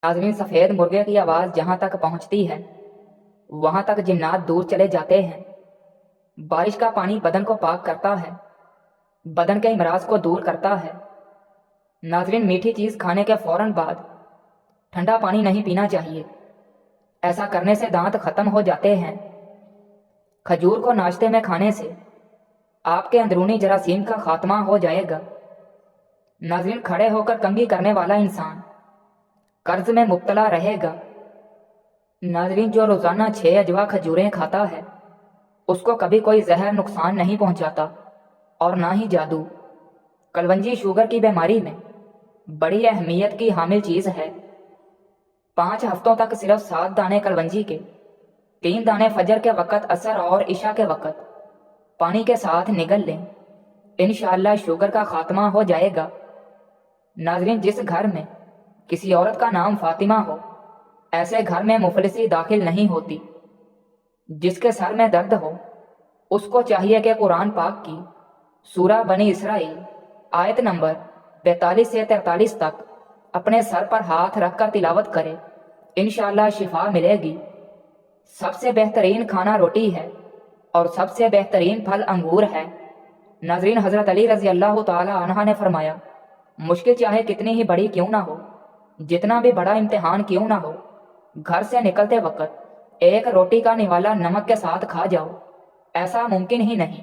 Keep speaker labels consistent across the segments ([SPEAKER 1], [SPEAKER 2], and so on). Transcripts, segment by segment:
[SPEAKER 1] नाज़रीन, सफ़ेद मुर्गे की आवाज़ जहाँ तक पहुँचती है वहाँ तक जिन्नात दूर चले जाते हैं। बारिश का पानी बदन को पाक करता है, बदन के इमराज को दूर करता है। नाज़रीन, मीठी चीज़ खाने के फ़ौरन बाद ठंडा पानी नहीं पीना चाहिए। ऐसा करने से दांत ख़त्म हो जाते हैं। खजूर को नाश्ते में खाने से आपके अंदरूनी जरासीम का खात्मा हो जाएगा। नाज़रीन, खड़े होकर कंघी करने वाला इंसान कर्ज में मुब्तला रहेगा। नाज़रीन, जो रोज़ाना 6 अजवा खजूरें खाता है उसको कभी कोई जहर नुकसान नहीं पहुंचाता और ना ही जादू। कलवंजी शुगर की बीमारी में बड़ी अहमियत की हामिल चीज़ है। 5 हफ्तों तक सिर्फ 7 दाने कलवंजी के, 3 दाने फजर के वक़्त, असर और इशा के वक़्त पानी के साथ निगल लें। इंशाअल्लाह शुगर का खात्मा हो जाएगा। नाज़रीन, जिस घर में किसी औरत का नाम फातिमा हो ऐसे घर में मुफलिसी दाखिल नहीं होती। जिसके सर में दर्द हो उसको चाहिए कि कुरान पाक की सूरा बनी इसराइल आयत नंबर 42 से 43 तक अपने सर पर हाथ रखकर तिलावत करे। इंशाअल्लाह शिफा मिलेगी। सबसे बेहतरीन खाना रोटी है और सबसे बेहतरीन फल अंगूर है। नाज़रीन, हज़रत अली रज़ी अल्लाह ताला अन्हा ने फरमाया, मुश्किल चाहे कितनी ही बड़ी क्यों ना हो, जितना भी बड़ा इम्तिहान क्यों ना हो, घर से निकलते वक्त एक रोटी का निवाला नमक के साथ खा जाओ। ऐसा मुमकिन ही नहीं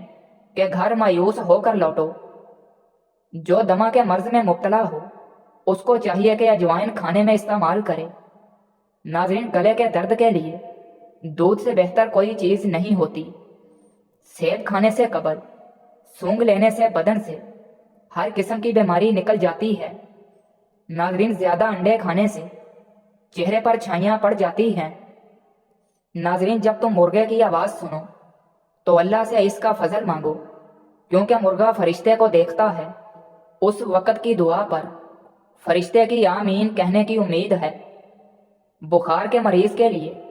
[SPEAKER 1] कि घर मायूस होकर लौटो। जो दमा के मर्ज में मुब्तला हो उसको चाहिए कि अजवाइन खाने में इस्तेमाल करे। नाज़रीन, गले के दर्द के लिए दूध से बेहतर कोई चीज़ नहीं होती। सेब खाने से कब्ज़, सूंघ लेने से बदन से हर किस्म की बीमारी निकल जाती है। नाज़रीन, ज़्यादा अंडे खाने से चेहरे पर छाइयाँ पड़ जाती हैं। नाज़रीन, जब तुम मुर्गे की आवाज़ सुनो तो अल्लाह से इसका फजल मांगो, क्योंकि मुर्गा फरिश्ते को देखता है। उस वक़्त की दुआ पर फरिश्ते की आमीन कहने की उम्मीद है। बुखार के मरीज के लिए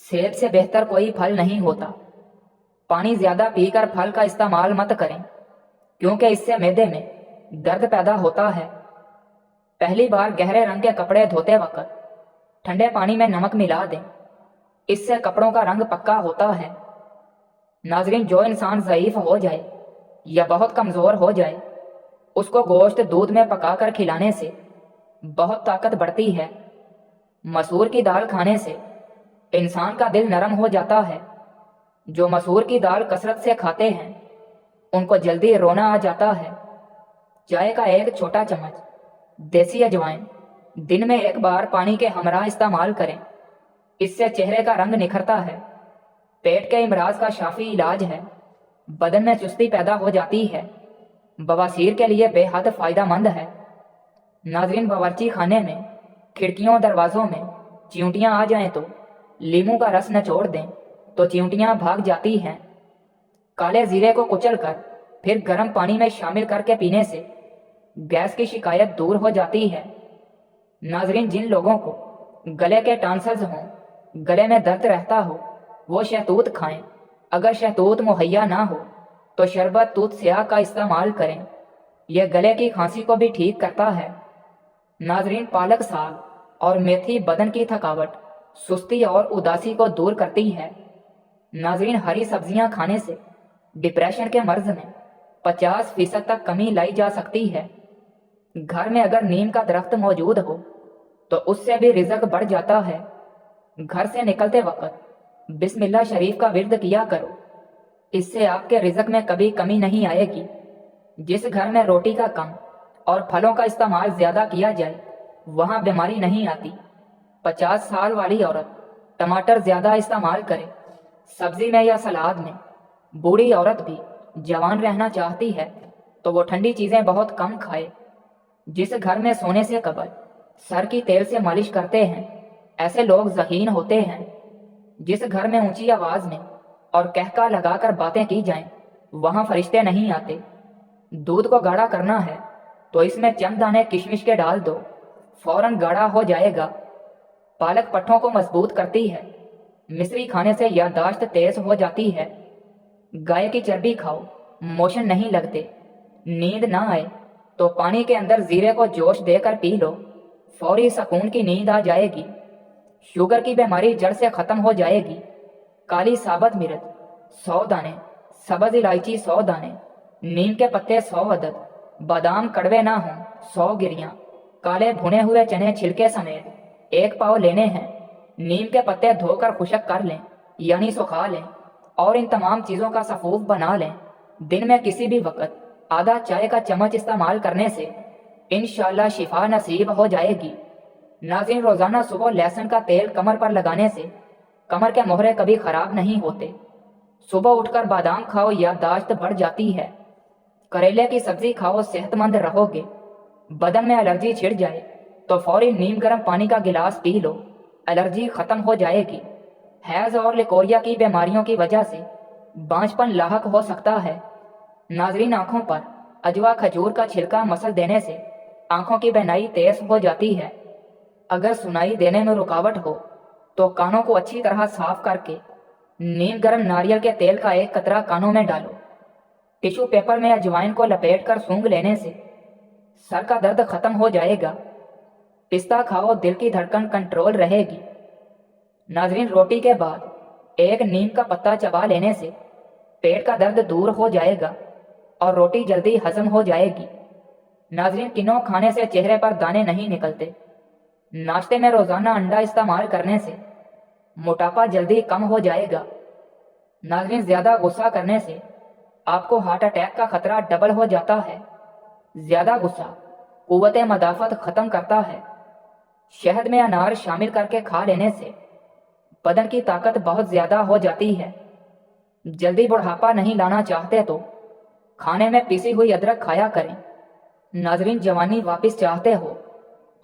[SPEAKER 1] सेब से बेहतर कोई फल नहीं होता। पानी ज़्यादा पीकर फल का इस्तेमाल मत करें, क्योंकि इससे मैदे में दर्द पैदा होता है। पहली बार गहरे रंग के कपड़े धोते वक्त ठंडे पानी में नमक मिला दें, इससे कपड़ों का रंग पक्का होता है। नाज़रीन, जो इंसान ज़ईफ़ हो जाए या बहुत कमज़ोर हो जाए उसको गोश्त दूध में पकाकर खिलाने से बहुत ताकत बढ़ती है। मसूर की दाल खाने से इंसान का दिल नरम हो जाता है। जो मसूर की दाल कसरत से खाते हैं उनको जल्दी रोना आ जाता है। चाय का एक छोटा चम्मच देसी अजवाइन दिन में एक बार पानी के हमरा इस्तेमाल करें, इससे चेहरे का रंग निखरता है। पेट के इमराज का शाफी इलाज है। बदन में चुस्ती पैदा हो जाती है। बवासीर के लिए बेहद फ़ायदेमंद है। नाज़रीन, बावर्ची खाने में खिड़कियों दरवाज़ों में चींटियाँ आ जाएं तो लीमू का रस निचोड़ दें तो चींटियाँ भाग जाती हैं। काले ज़ीरे को कुचल कर फिर गर्म पानी में शामिल करके पीने से गैस की शिकायत दूर हो जाती है। नाज़रीन, जिन लोगों को गले के टॉन्सिल्स हों, गले में दर्द रहता हो, वो शहतूत खाएं। अगर शहतूत मुहैया ना हो तो शरबत दूध स्याह का इस्तेमाल करें। यह गले की खांसी को भी ठीक करता है। नाज़रीन, पालक साग और मेथी बदन की थकावट, सुस्ती और उदासी को दूर करती है। नाज़रीन, हरी सब्जियां खाने से डिप्रेशन के मर्ज में 50% तक कमी लाई जा सकती है। घर में अगर नीम का दरख्त मौजूद हो तो उससे भी रिज़्क बढ़ जाता है। घर से निकलते वक्त बिस्मिल्लाह शरीफ का विर्द किया करो, इससे आपके रिज़्क में कभी कमी नहीं आएगी। जिस घर में रोटी का कम और फलों का इस्तेमाल ज़्यादा किया जाए वहाँ बीमारी नहीं आती। 50 साल वाली औरत टमाटर ज़्यादा इस्तेमाल करे सब्जी में या सलाद में। बूढ़ी औरत भी जवान रहना चाहती है तो वो ठंडी चीज़ें बहुत कम खाए। जिस घर में सोने से कबल सर की तेल से मालिश करते हैं ऐसे लोग ज़हीन होते हैं। जिस घर में ऊंची आवाज़ में और कहका लगाकर बातें की जाएं वहाँ फरिश्ते नहीं आते। दूध को गाढ़ा करना है तो इसमें चंद दाने किशमिश के डाल दो, फौरन गाढ़ा हो जाएगा। पालक पट्ठों को मजबूत करती है। मिश्री खाने से याददाश्त तेज हो जाती है। गाय की चर्बी खाओ, मोशन नहीं लगते। नींद ना आए तो पानी के अंदर जीरे को जोश देकर पी लो, फौरी सुकून की नींद आ जाएगी। शुगर की बीमारी जड़ से खत्म हो जाएगी। काली साबुत मिर्च 100 दाने, सब्ज इलायची 100 दाने, नीम के पत्ते 100 अदद, बादाम कड़वे ना हों 100 गिरियां, काले भुने हुए चने छिलके समेत 1 पाव लेने हैं। नीम के पत्ते धोकर खुशक कर लें यानी सुखा लें और इन तमाम चीज़ों का सफूफ बना लें। दिन में किसी भी वक्त आधा चाय का चम्मच इस्तेमाल करने से इंशाअल्लाह शिफा नसीब हो जाएगी। नाज़रीन, रोज़ाना सुबह लहसुन का तेल कमर पर लगाने से कमर के मोहरे कभी ख़राब नहीं होते। सुबह उठकर बादाम खाओ, याददाश्त बढ़ जाती है। करेले की सब्जी खाओ, सेहतमंद रहोगे। बदन में एलर्जी छिड़ जाए तो फौरी नीम गर्म पानी का गिलास पी लो, एलर्जी ख़त्म हो जाएगी। हैज़ और लिकोरिया की बीमारियों की वजह से बांझपन लाहक हो सकता है। नाज़रीन, आँखों पर अजवा खजूर का छिलका मसल देने से आँखों की बीनाई तेज हो जाती है। अगर सुनाई देने में रुकावट हो तो कानों को अच्छी तरह साफ करके नीम गर्म नारियल के तेल का 1 कतरा कानों में डालो। टिश्यू पेपर में अजवाइन को लपेटकर सूंघ लेने से सर का दर्द खत्म हो जाएगा। पिस्ता खाओ, दिल की धड़कन कंट्रोल रहेगी। नाज़रीन, रोटी के बाद 1 नीम का पत्ता चबा लेने से पेट का दर्द दूर हो जाएगा और रोटी जल्दी हजम हो जाएगी। नाज़रीन, किनों खाने से चेहरे पर दाने नहीं निकलते। नाश्ते में रोज़ाना अंडा इस्तेमाल करने से मोटापा जल्दी कम हो जाएगा। नाज़रीन, ज़्यादा गुस्सा करने से आपको हार्ट अटैक का खतरा डबल हो जाता है। ज़्यादा गुस्सा कुव्वत मदाफ़त ख़त्म करता है। शहद में अनार शामिल करके खा लेने से बदन की ताकत बहुत ज़्यादा हो जाती है। जल्दी बुढ़ापा नहीं लाना चाहते तो खाने में पीसी हुई अदरक खाया करें। नाज़रीन, जवानी वापस चाहते हो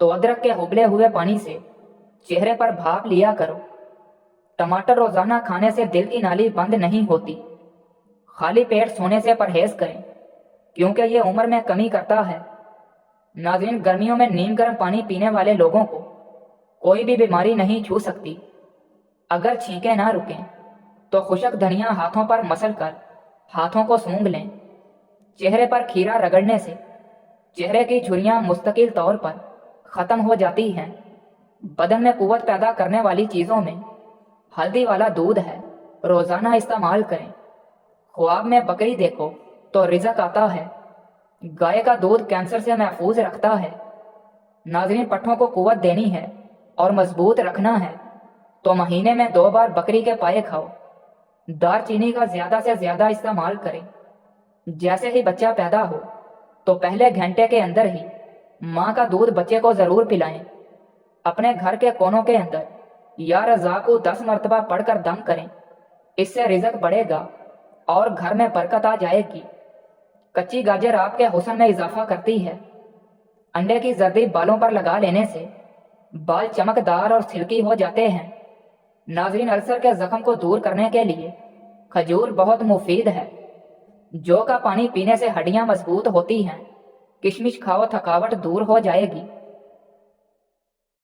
[SPEAKER 1] तो अदरक के उबले हुए पानी से चेहरे पर भाप लिया करो। टमाटर रोज़ाना खाने से दिल की नाली बंद नहीं होती। खाली पेट सोने से परहेज करें क्योंकि ये उम्र में कमी करता है। नाज़रीन, गर्मियों में नीम गर्म पानी पीने वाले लोगों को कोई भी बीमारी नहीं छू सकती। अगर छींकें ना रुकें तो खुशक धनिया हाथों पर मसल कर हाथों को सूंघ लें। चेहरे पर खीरा रगड़ने से चेहरे की झुर्रियाँ मुस्तकिल तौर पर ख़त्म हो जाती हैं। बदन में कुव्वत पैदा करने वाली चीज़ों में हल्दी वाला दूध है, रोज़ाना इस्तेमाल करें। ख्वाब में बकरी देखो तो रिज़्क आता है। गाय का दूध कैंसर से महफूज रखता है। नाज़रीन, पट्ठों को कुव्वत देनी है और मजबूत रखना है तो महीने में 2 बार बकरी के पाए खाओ। दालचीनी का ज़्यादा से ज़्यादा इस्तेमाल करें। जैसे ही बच्चा पैदा हो तो पहले घंटे के अंदर ही माँ का दूध बच्चे को ज़रूर पिलाएं। अपने घर के कोनों के अंदर या रज़ा को 10 मरतबा पढ़कर दम करें। इससे रिज़्क बढ़ेगा और घर में बरकत आ जाएगी। कच्ची गाजर आपके हुस्न में इजाफा करती है। अंडे की जर्दी बालों पर लगा लेने से बाल चमकदार और सिल्की हो जाते हैं। नाज़रीन, अल्सर के जख्म को दूर करने के लिए खजूर बहुत मुफीद है। जौ का पानी पीने से हड्डियां मजबूत होती हैं। किशमिश खाओ, थकावट दूर हो जाएगी।